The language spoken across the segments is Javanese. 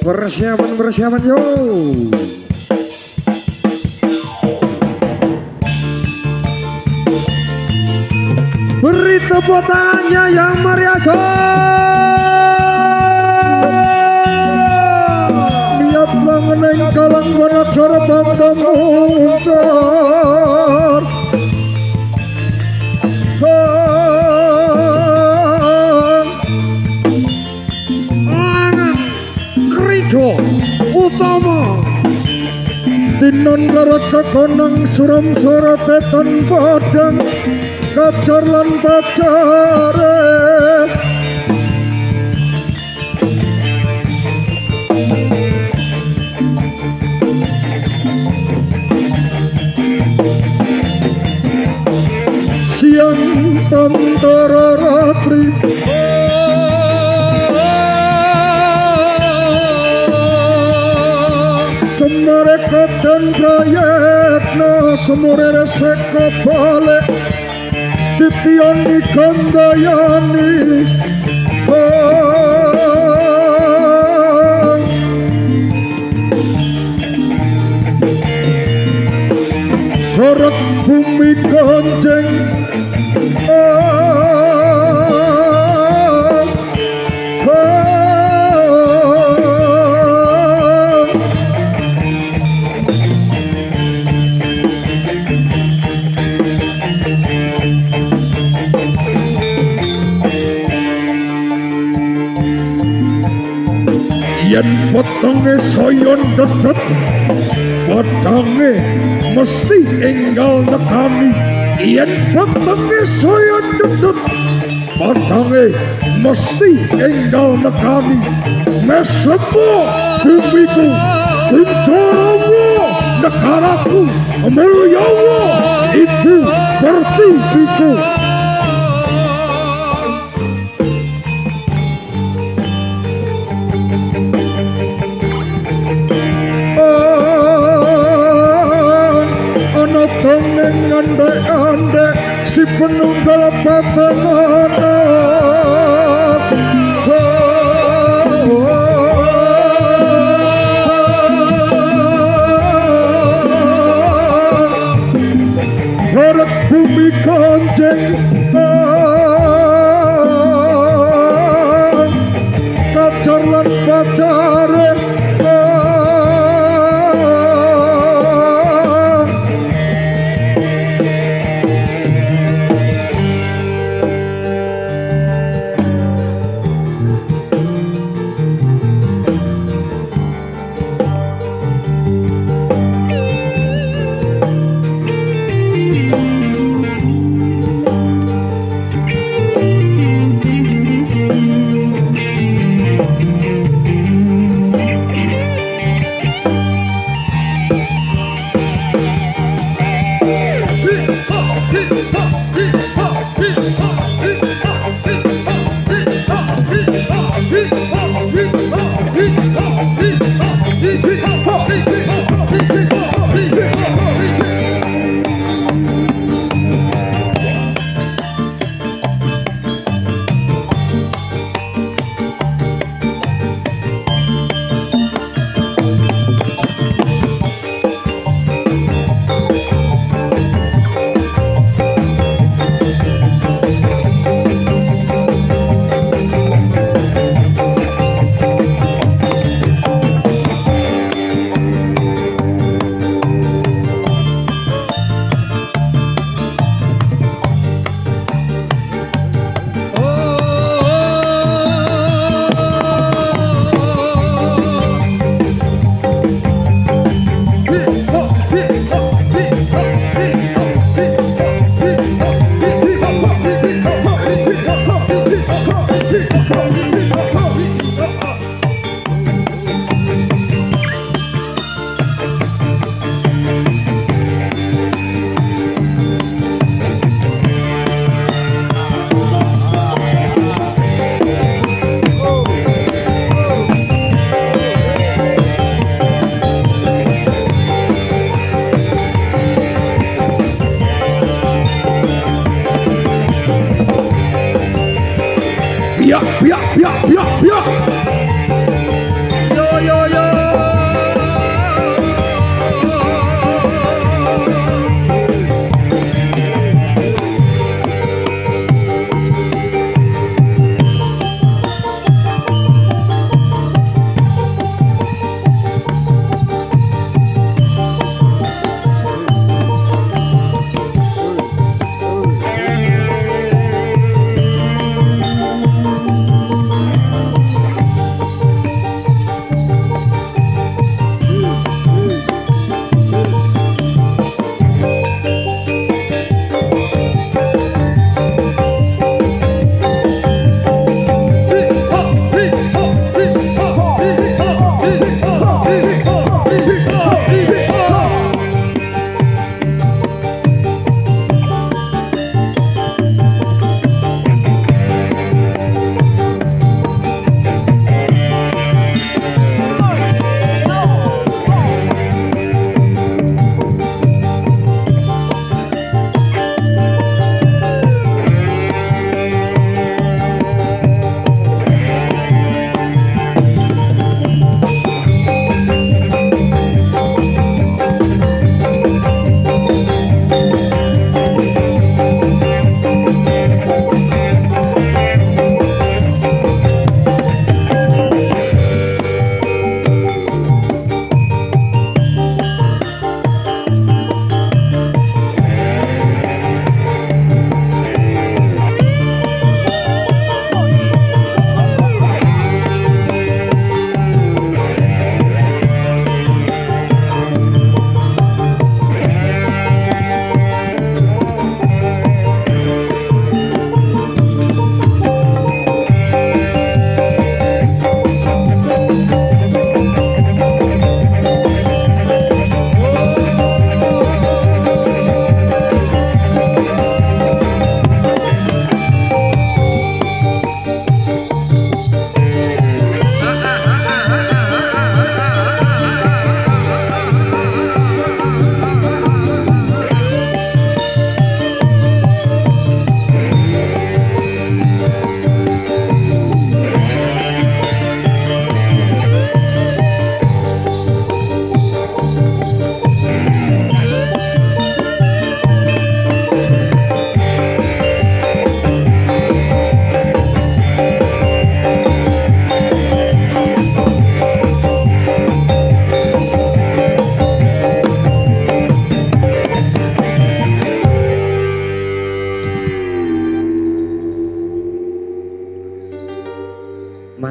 Persiapan yo. Beri tepuk tangannya yang meriah niat langeneng kalang wanadara bangsa muncul langan krido utama tinon laraka konang suram surate tan padang kacar lan pacare siang pantara ratri semare katen prayetna semure reseka balik titian dikandayani harak bumi kanjeng yen wetenge saya ndedhet padange mesti enggal nekani yen wetenge saya ndedhet padange mesti enggal nekani mesepo bumiku kuncarawa negaraku mulyawa ibu pertiwiku tongeng ande si penunggal patengan harap bumi kanjeng kacar lan pacare Biak. Yo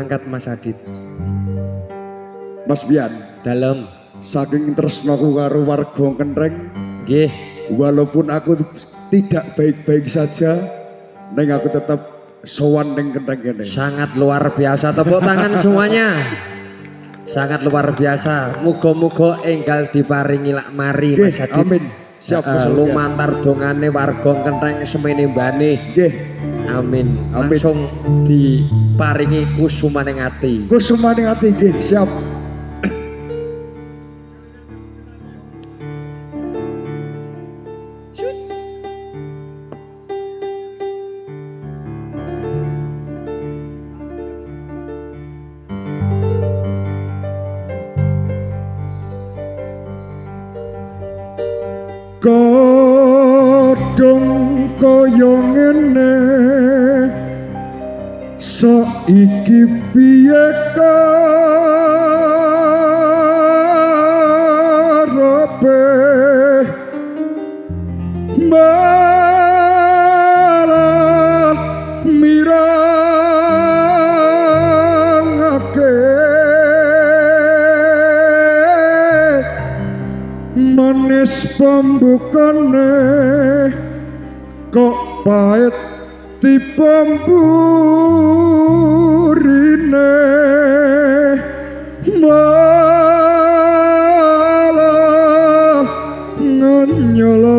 mangkat Mas Adit. Mas Bian, Dalem. saking tresnaku karo warga Kentreng, Nggih. walaupun aku tidak baik-baik saja, neng aku tetap sowan neng Kentreng kene. Sangat luar biasa, tepuk tangan semuanya. Sangat luar biasa. Muga-muga enggal diparingi lak mari Mas Adit. Amin. Siap Mas Bian. Lumantar dongane warga Kentreng semene mbane. Nggih. Amin. Amin. Langsung diparingi kusumaning ati. Kusumaning ati nggih, siap. Kodong kaya ngene saiki piye karepe malah mirangake manis pambukane kok pahit dipamburine malah nganyoloke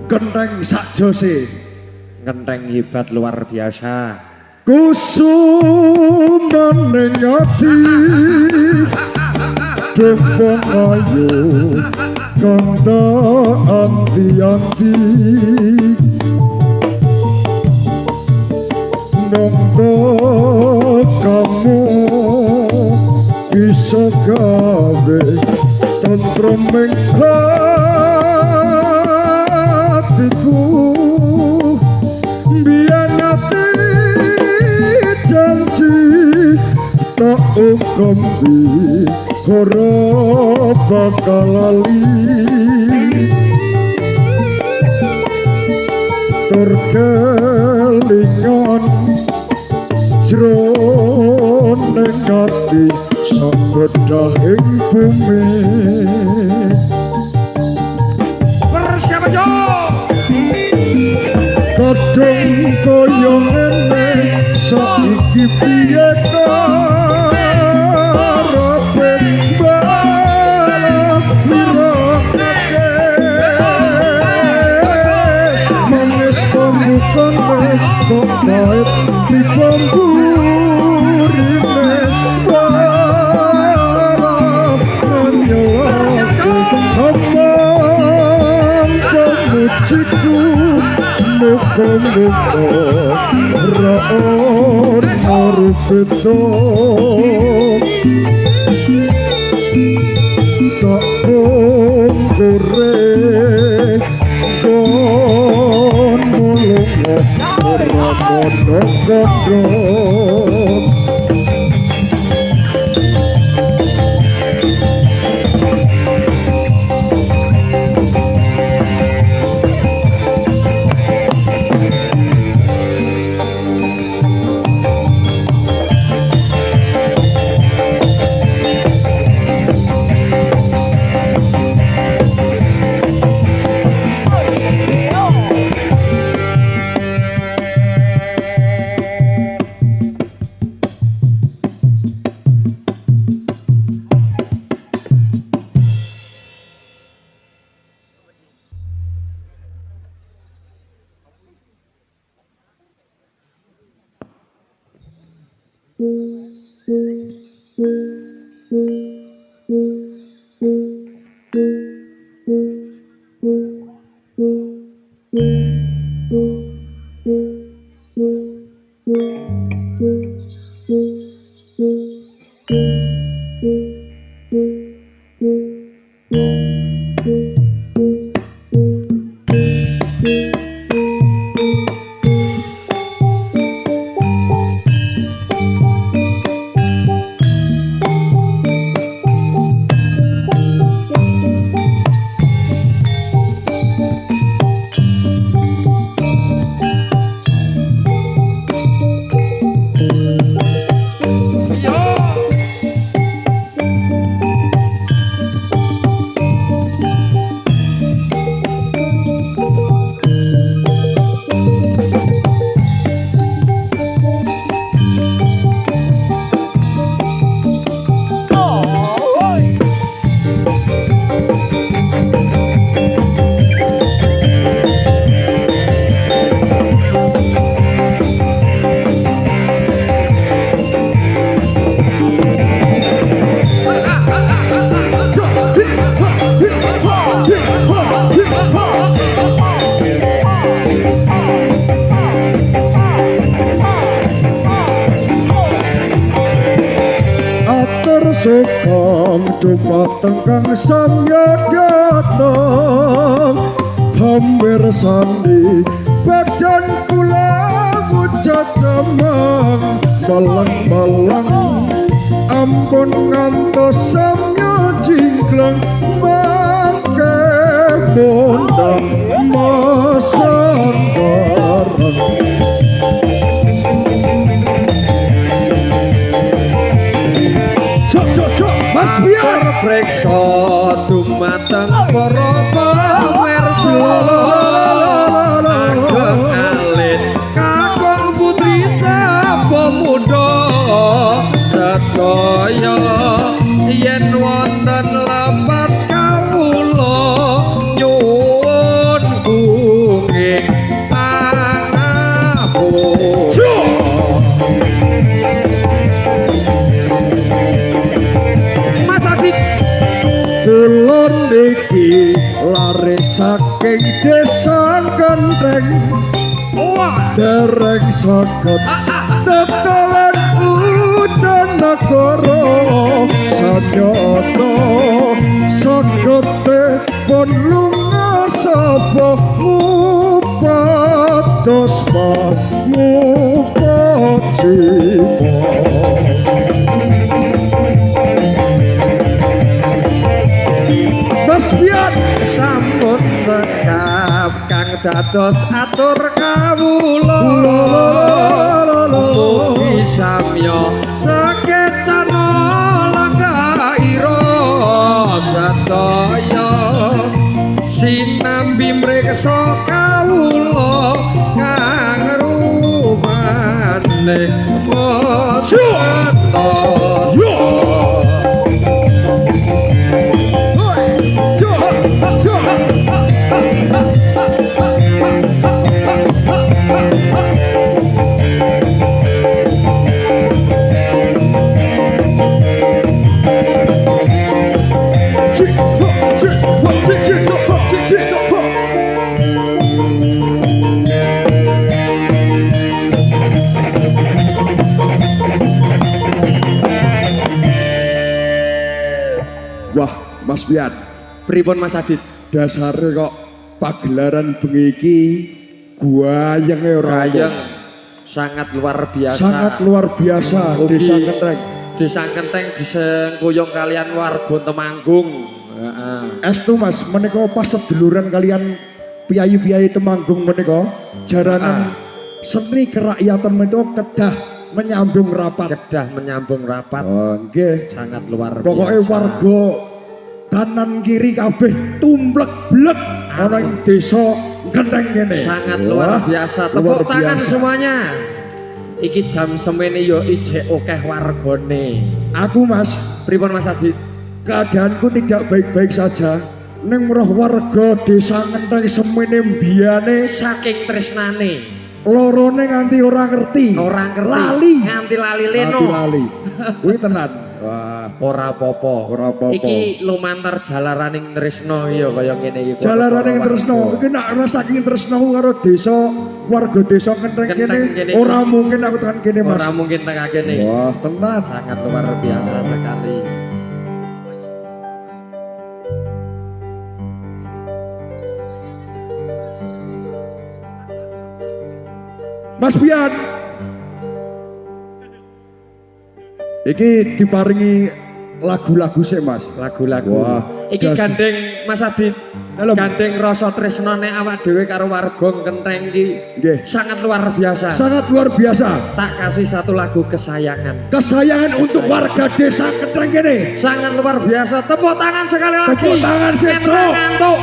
Kentreng sakjose. Kentreng hebat luar biasa. Kusumaning ati Depong ayu kanda anti-anti nongko kamu bisa gawe tentreming hatiku biyen ati janji tak ukambi ora bakal lali tur kelingan jroning ati sabedahing bumi Persiapan yo. kadung kaya ngene saiki piye karepe balah mirake manis pambukane kok pahit dipamburine balah nyolake amang pemujiku muka-muka ra'on marufito sa'ong kore kon mulungo ora kodok-kodok sukong dumateng kang samya dateng hampir sandi badan kula wujud demam balang-balang ampun ngantos samya jingklang mangke bondang masandaran Mas biar preksa dumateng para pamirsa ageng alit kakung putri sapa muda sedaya yen wonten lepat kawula nyuwun bunging pangapura kulon iki lare saking desa Kentreng dereng sakit tetelan udan negara sanyata sakete pun lunga sapa ngupados ngupacima Mas Bian sampun cekap kang dados atur kawula mugi samya sekecana langgaira sedaya sinambi mreksa kawula kang rumane Wah, Mas Bian, pripun Mas Adit? dasare kok pagelaran bengi iki guayenge ora Gayeng sangat luar biasa. sangat luar biasa Ugi Desa Kentreng. Desa Kentreng disengkuyung kalian warga Temanggung. Heeh. Estu Mas, menika pas seduluran kalian piyayi-piyayi Temanggung menika jaranan seni kerakyatan menika kedah menyambung rapat. Kedah menyambung rapat. Oh, nggih. Sangat luar Pokoknya biasa. warga kanan kiri kabeh tumblek-blek ana ing desa Kentreng kene. Sangat luar biasa. Tepuk luar tangan biasa. semuanya. Iki jam semene yo ijek akeh wargane. Aku Mas, Pripun Mas Adit? keadaanku tidak baik-baik saja. Ning roh warga desa Kentreng semene mbiyane Saking tresnane, lorone nganti ora ngerti. ora ngerti. Lali. Nganti lali leno. Nganti lali. Kuwi tenan. Wah, Ora apa-apa. ora apa-apa. Iki lumantar jalaraning tresno ya kaya ngene iki. Jalarane tresno, iki nek ora saking tresno karo desa warga desa Kentreng Kentreng kene kene ora mungkin aku tekan kene Mas. Ora mungkin tengah kene. Wah, tenan. Sangat luar biasa sekali. Mas Bian. Iki diparingi lagu-lagu sih Mas. Lagu-lagu. Wah, Iki das- gandeng Mas Adit. Dalem. Gandeng rasa tresnane awak dhewe karo warga Kentreng iki Nggih. sangat luar biasa. Sangat luar biasa. Tak kasih satu lagu kesayangan. Kesayangan untuk warga desa Kentreng kene. Sangat luar biasa. Tepuk tangan sekali lagi. Tepuk tangan, Sip, Ngantuk, Cok. ngantuk.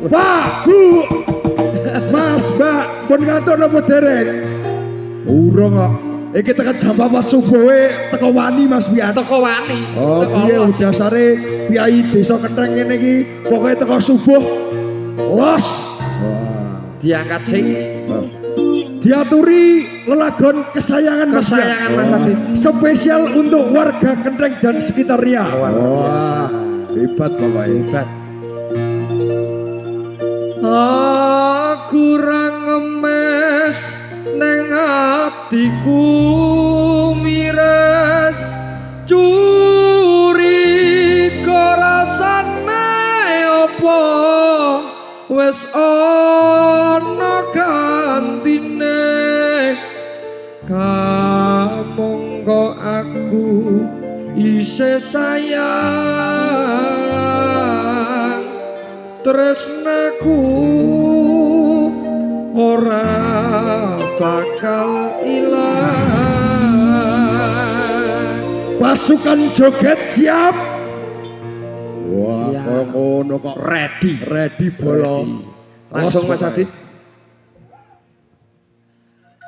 Pak, Bu. Mas, Mbak, pun ngantuk napa dereng? Urung kok. Iki tekan jam 4 subuh teko wani Mas Bian. Teko wani. Oh, Teko piye los. dasare piyayi desa Kentreng kene iki pokoke teko subuh los. Wah. Diangkat sing Diaturi lelagon kesayangan Mas Bian. kesayangan Mas Adit. Spesial untuk warga Kentreng dan sekitarnya. Luar biasa. Hebat Bapak. Hebat. Aku ra ngemes neng atiku mires wes ana gantine kamangka aku isih sayang tresnaku ora bakal ilang. Pasukan joget siap. Wah, Siap. kok ngono kok ready bolong. Langsung Mas Adit.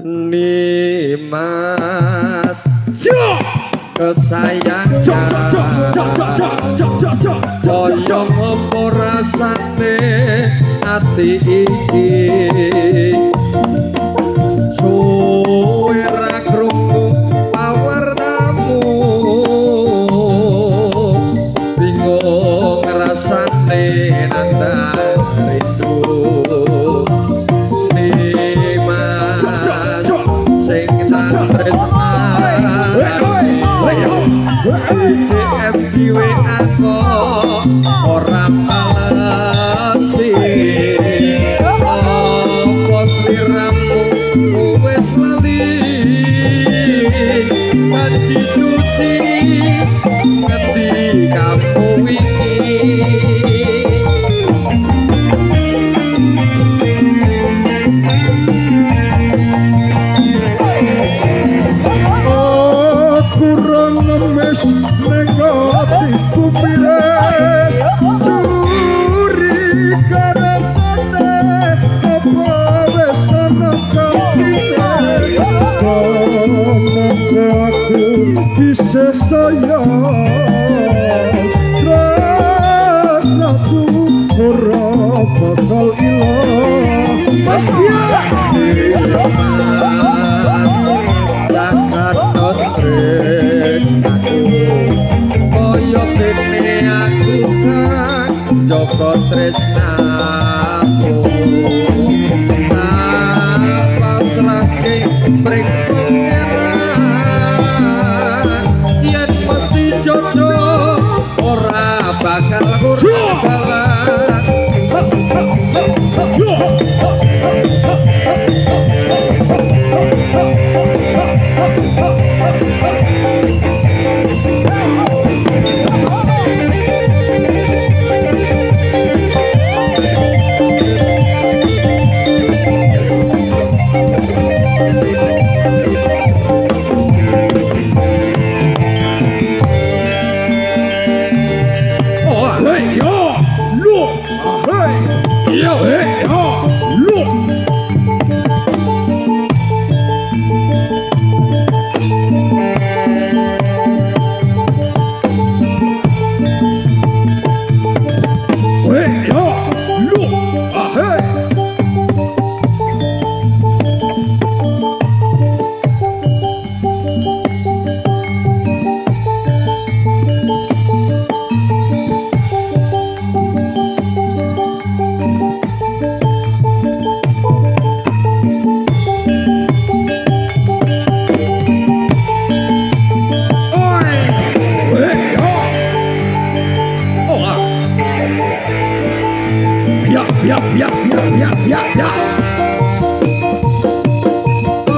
Nimas Jok kesayangan kaya apa rasane ati iki suwe ra krungu pawarnamu bingung rasane nandang rindu Nimas sing tak DMDW aku ora malesi apa sliramu wis lali janji suci ngendi kamu wingi kurang ngemis negatiku pires curiga rasane apa wes ana kapine kamangka aku isih sayang tresnaku ora bakal ilang Mas Jakarta tresnaku kaya dene aku kan Joko tresnaku pasrahke mring pangeran yen mesti jodoh ora bakal kurang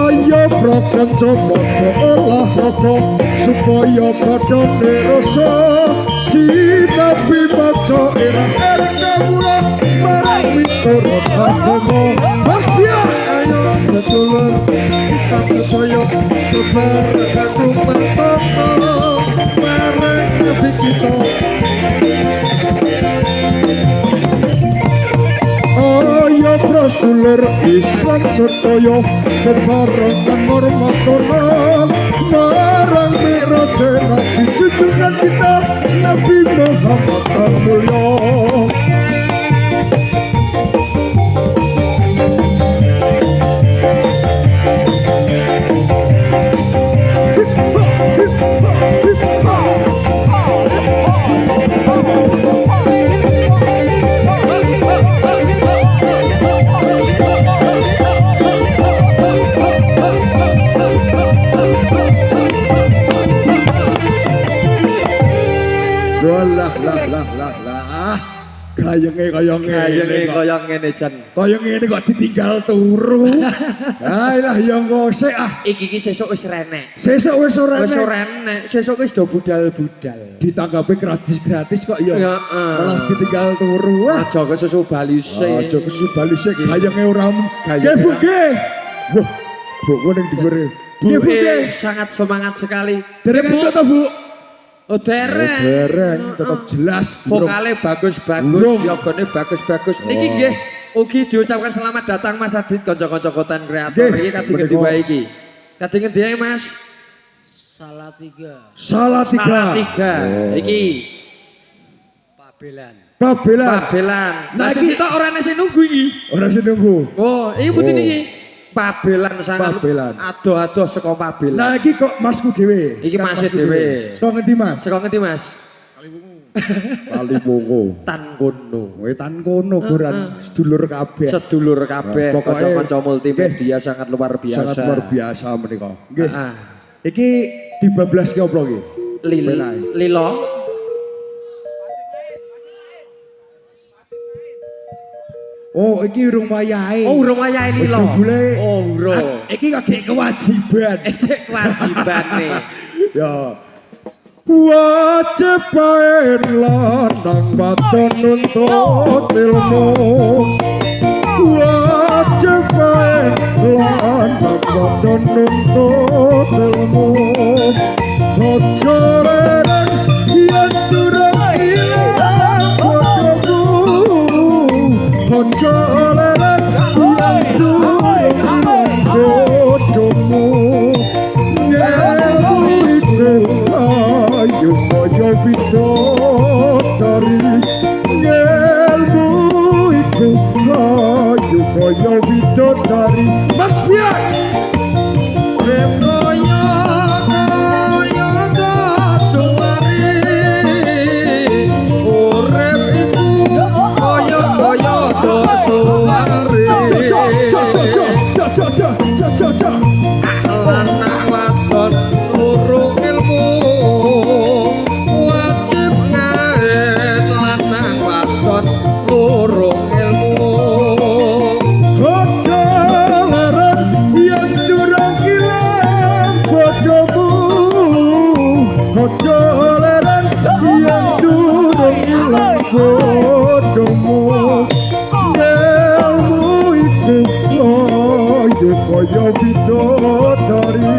Ayo prakanca padha olahraga supaya badane rasa sinabi maca erang-erang kawula marang miturut agama Mas Bia ayo sedulur kita supaya kebahagiaan rumah tangga marang nabi kita ayo prasedulur Islam sedaya bebarengan hormat hormat marang miraja Nabi junjungan kita Nabi Muhammad yang mulya. gayenge kaya ngene kok. kaya ngene jan. Kaya ngene kok ditinggal turu. Lah ya engko sik ah. Iki sesuk wis renek. Sesuk wis ora Wis ora enek, sesuk wis do budal-budal. ditanggapi gratis kok ya. Heeh. Malah ditinggal turu. Wah, Aja kesusu bali sik. aja kesusu sik gayenge ora. Gayenge. Nggih, Bu, nggih. Wah, Bu kok ning dhuwure. Bu Nggih, Bu, nggih. sangat semangat sekali. Dereng Bu. entuk to, Bu? Oh dereng. Dereng tetep jelas. Vokale bagus-bagus, Burung. yogane bagus-bagus. Niki nggih ugi diucapkan selamat datang Mas Adit kanca-kanca konten kreator Nggih, iki kadang ngendi menika. wae iki. Kadang ngendi ae Mas? Salatiga, Salah Salah 3. tiga. Iki Pabelan, Pabelan. Pabelan. Nah, Nah, iki- iki tok ora nasi nunggu iki. Ora sing nunggu. Oh, iki putih Oh. niki. Pabelan sangat Pabelan. adoh-adoh saka Pabelan. Nah, iki kok masku dhewe. Iki Kan masih masku dhewe. Saka ngendi, Mas? Saka ngendi Mas? Kali Bongo. Tan kono. Wetan kono kuran sedulur kabeh. Sedulur kabeh, Nah, pokoknya- kanca-kanca multimedia sangat luar biasa. Sangat luar biasa menika. Nggih. Ah, Iki dibablaske apa iki? Penae. Lilo. Oh, iki urung wayahe. Oh, urung wayahe lilo. Jebule. Oh, urung. Iki kok gek kewajiban. Cek kewajibane. Ya. Wajiban lanang wadon nuntut ilmu. Wajiban lanang wadon nuntut ilmu. Aja lereng yen durung ilang bodohmu. Aja lereng yen durung ilang bodohmu. Ngelmu iku ayo kaya bidadari. Ngelmu iku ayo kaya bidadari. Mas Bian. Urip kaya suwari. Urip iku kaya suwari. Lanang wadon urung ilmu wajib ngaen lanang wadon urung ilmu Aja larang yen durung ilang bodohmu. Aja larang yen durung ilang bodohmu. Ngelmu iku ayo kaya bidadari.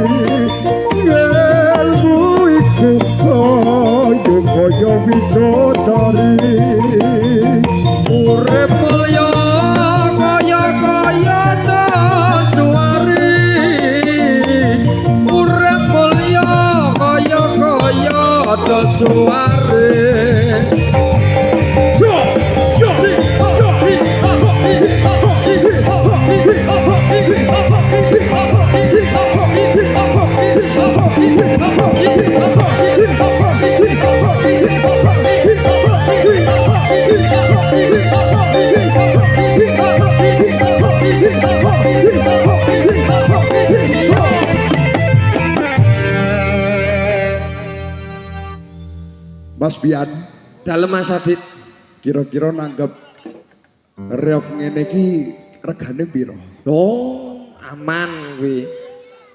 Ngelmu iku ayo kaya bidadari. urip mulya kaya suwari urip mulya kaya suwari Mas Bian, dalem Mas Adit kira-kira nanggep reok ngene iki regane piro? oh aman kuwi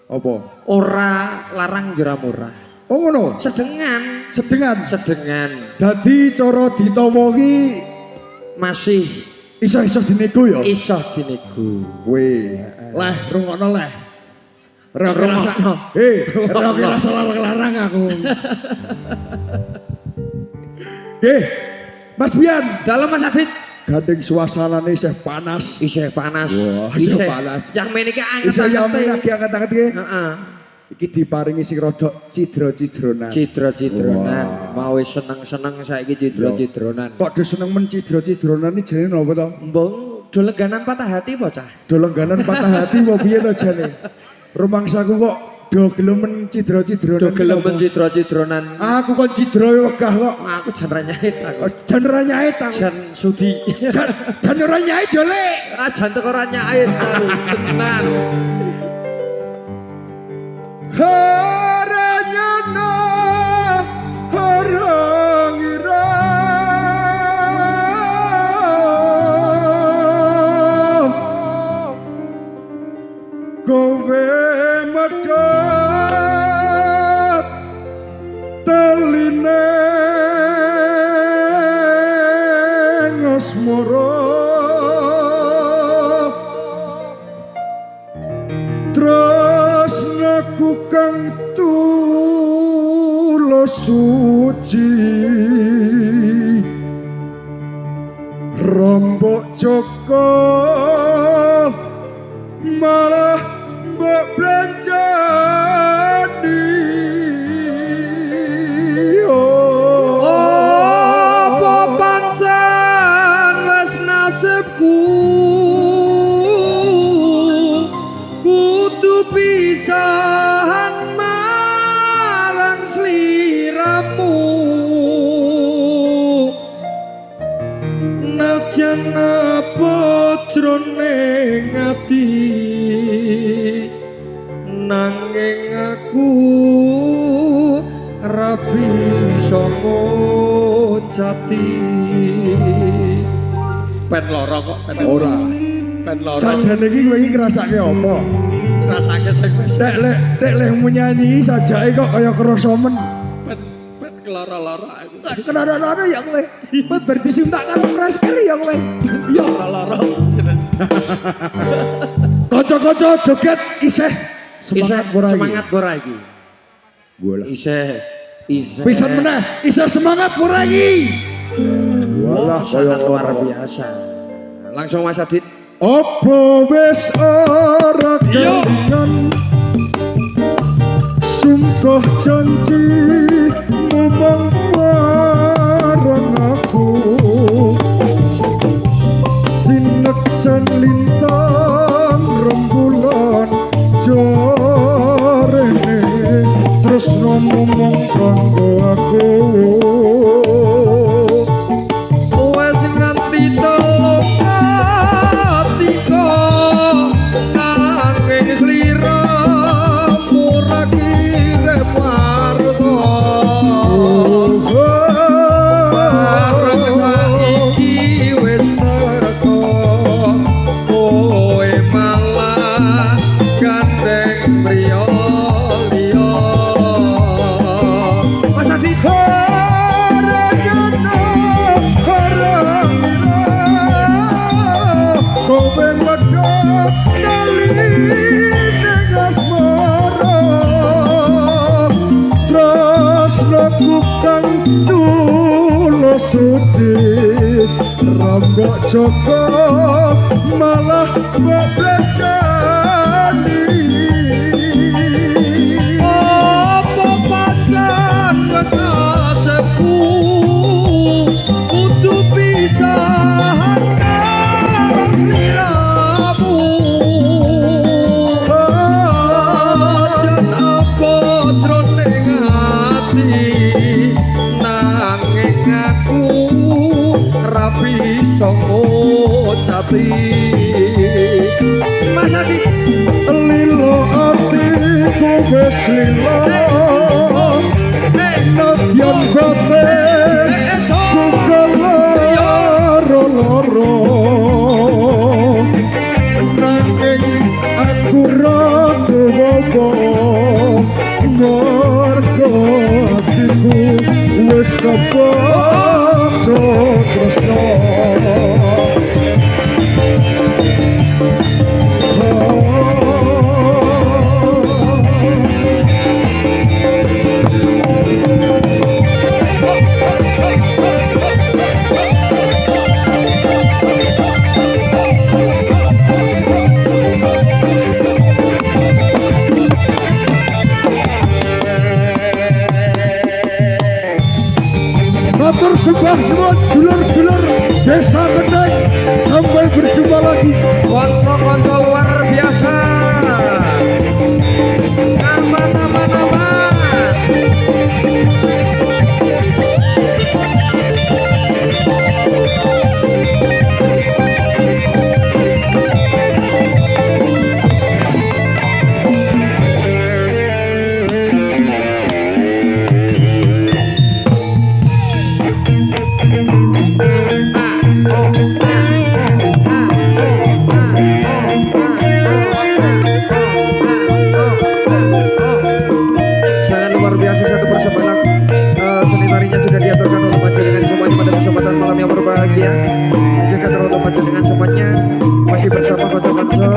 Apa? ora larang jera murah Oh ngono. sedengan Sedengan. Dadi cara ditawa ki masih iso-iso dinego ya. iso dinego Weh, leh rungokno leh. Reok rasa. Rungokno. Reok rasa larang-larang aku. Mas Bian, dalem Mas Adit gandeng suasanane isih panas. isih panas Wah, isih panas. yang meniki Iso yang anget-anget lagi angkat-angkat iki. heeh Iki diparingi sing rada cidra-cidronan. cidro-cidronan Wah. mau wis seneng-seneng saiki cidro-cidronan Kok do seneng men cidra-cidronan iki jane napa to? mbong do lengganan patah hati bocah Do lengganan patah hati mau piye to jane? Rumangsaku kok do gelem men cidra-cidronan. do gelem cidro-cidronan Aku kok cidra wegah kok. aku jan ra nyait aku Jan ora nyait aku. jan sudi Jan ora nyait yo Le. jan teko ra nyait aku tenan Haranyana harangira neng asmara tresnaku kang tulus suci rombok Joko malah mbok blanjani apa pancen wis nasibku kudu pisahan marang sliramu najan apa jroning ati nanging aku ra bisa ngocati pen lara kok pen ora lara sajane iki kowe iki ngrasake apa rasake sing wis nek lek menyanyi sajake kok kaya krasa men pen kelara-lara aku kenara-nara ya kowe kowe bar disuntak karo keras kali ya kowe iya lara kanca-kanca joget isih semangat ora iki bola isih pisan meneh isih semangat ora iki walah kaya luar biasa langsung Mas Adit apa wis ora kelingan sumpah janji ngomong marang aku sineksen lintang rembulan jarene terus ngomong kanggo aku wis nganti telung atiku nanging sliramu ra kirep warta bareng saiki wis teko kowe malah gandeng priya liya Mas Adi kowe medhot nali ning asmara tresnaku kang tulus suci rombok Joko malah mbok blanjani apa pancen wis nasibku kudu pisahan karo sliramu jan apa jroning ati nanging aku ra bisa ngocati Mas Adi lilo atiku wis lilo nadyan batin loro nanging aku ra ngowo mergo atiku wis kepaksa tresno Matur sembah nuwun dulur-dulur Desa Kendeng sampai berjumpa lagi. Konco-konco luar biasa. Nama-nama. diaturkan untuk panjenengan semuanya pada kesempatan malam yang berbahagia. Jika teruntuk panjenengan semuanya masih bersama konco-konco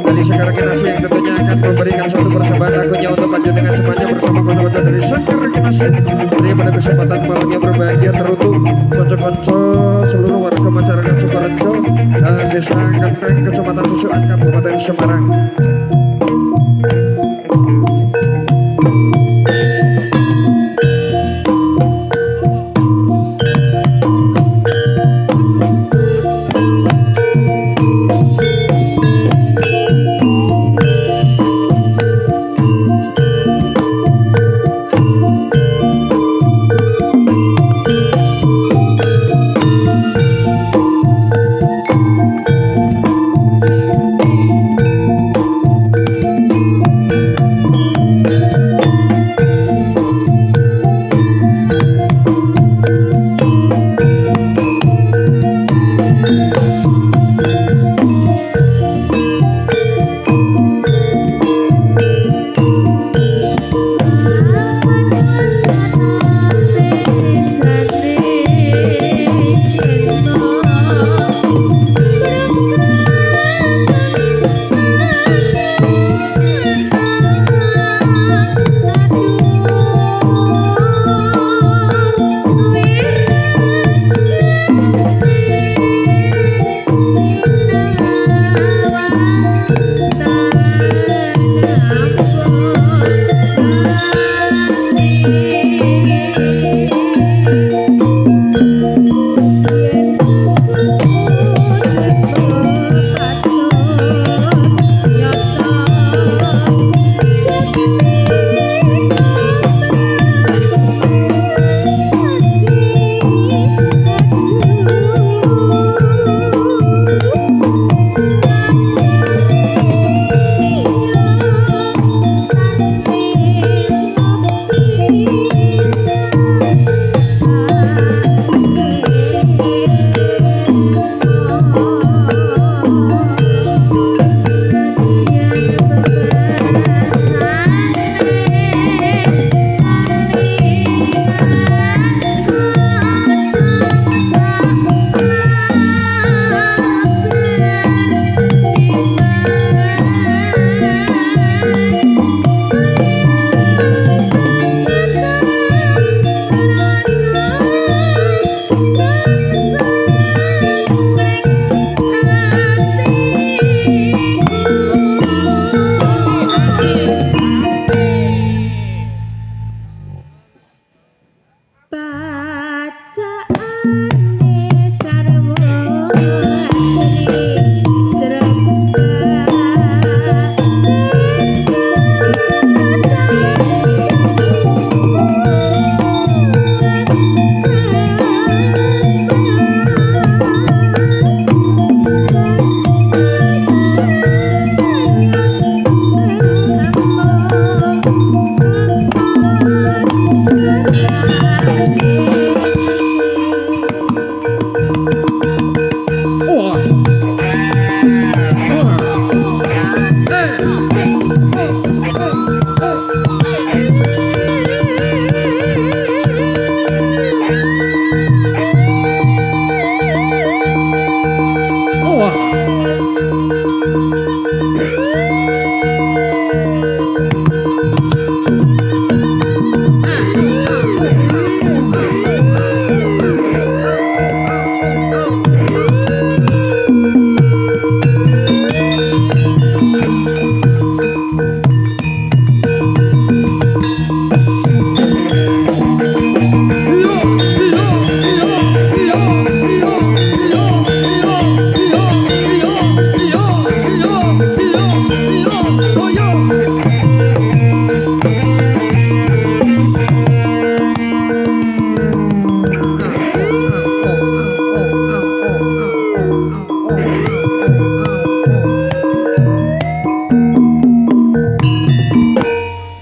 dari Sekar Kinasi yang tentunya akan memberikan satu persembahan lagunya untuk panjenengan semuanya bersama konco-konco dari Sekar Kinasi. Jadi pada kesempatan malam yang berbahagia teruntuk konco-konco seluruh warga masyarakat Sukorejo, Desa Kendeng, Kecamatan Susukan, Kabupaten Semarang.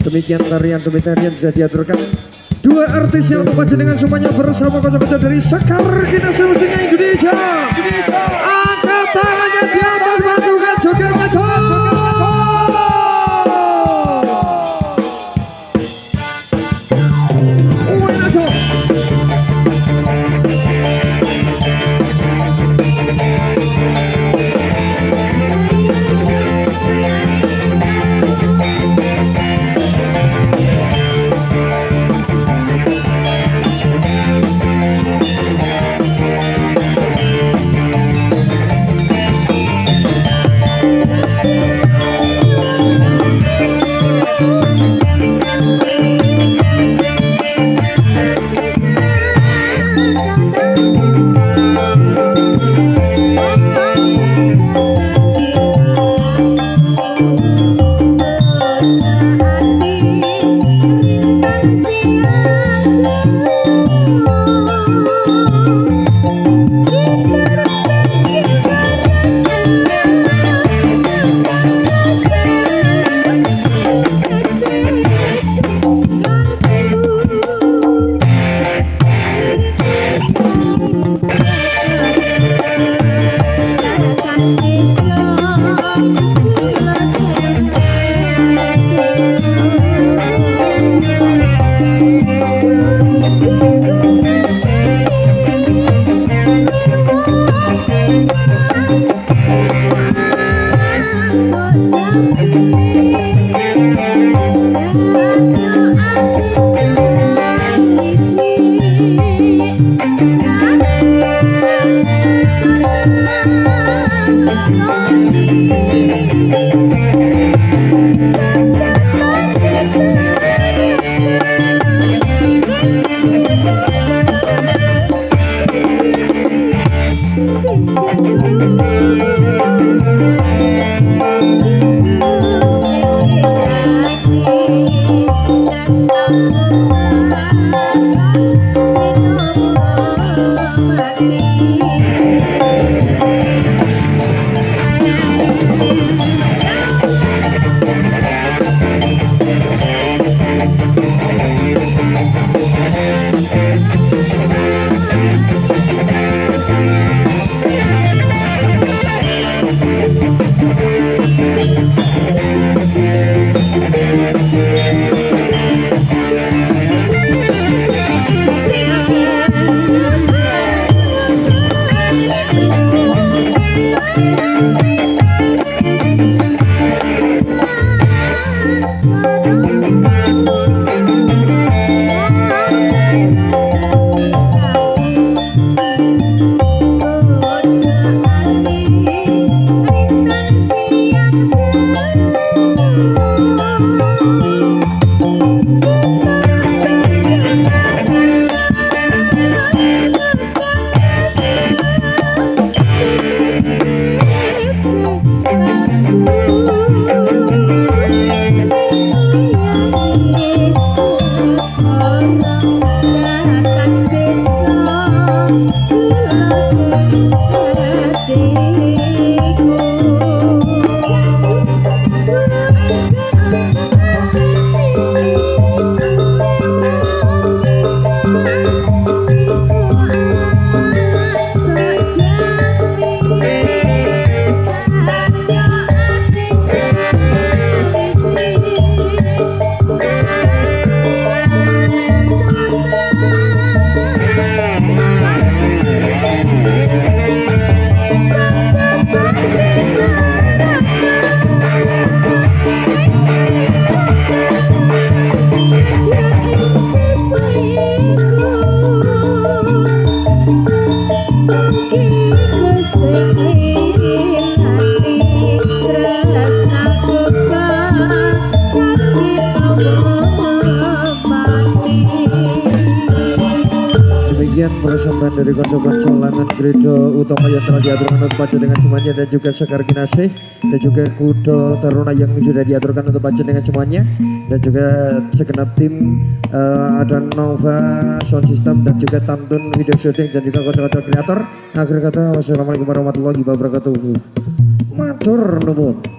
Demikian tarian demi tarian sudah diaturkan dua artis yang dengan semuanya bersama kocok-kocok dari Sekar Kinasi Musiknya Indonesia. Angkat tangannya di atas, masukkan jogetnya Wih, Demikian persembahan dari konco-konco langan gereja utama yang telah diaturkan untuk baca dengan semuanya, dan juga Sekar Kinasih dan juga Kudo Taruna yang sudah diaturkan untuk baca dengan semuanya, dan juga segenap tim ada Nova Sound System dan juga Tantun Video Shooting dan juga konco-konco kreator. Akhir kata wassalamualaikum warahmatullahi wabarakatuh. Matur nuwun.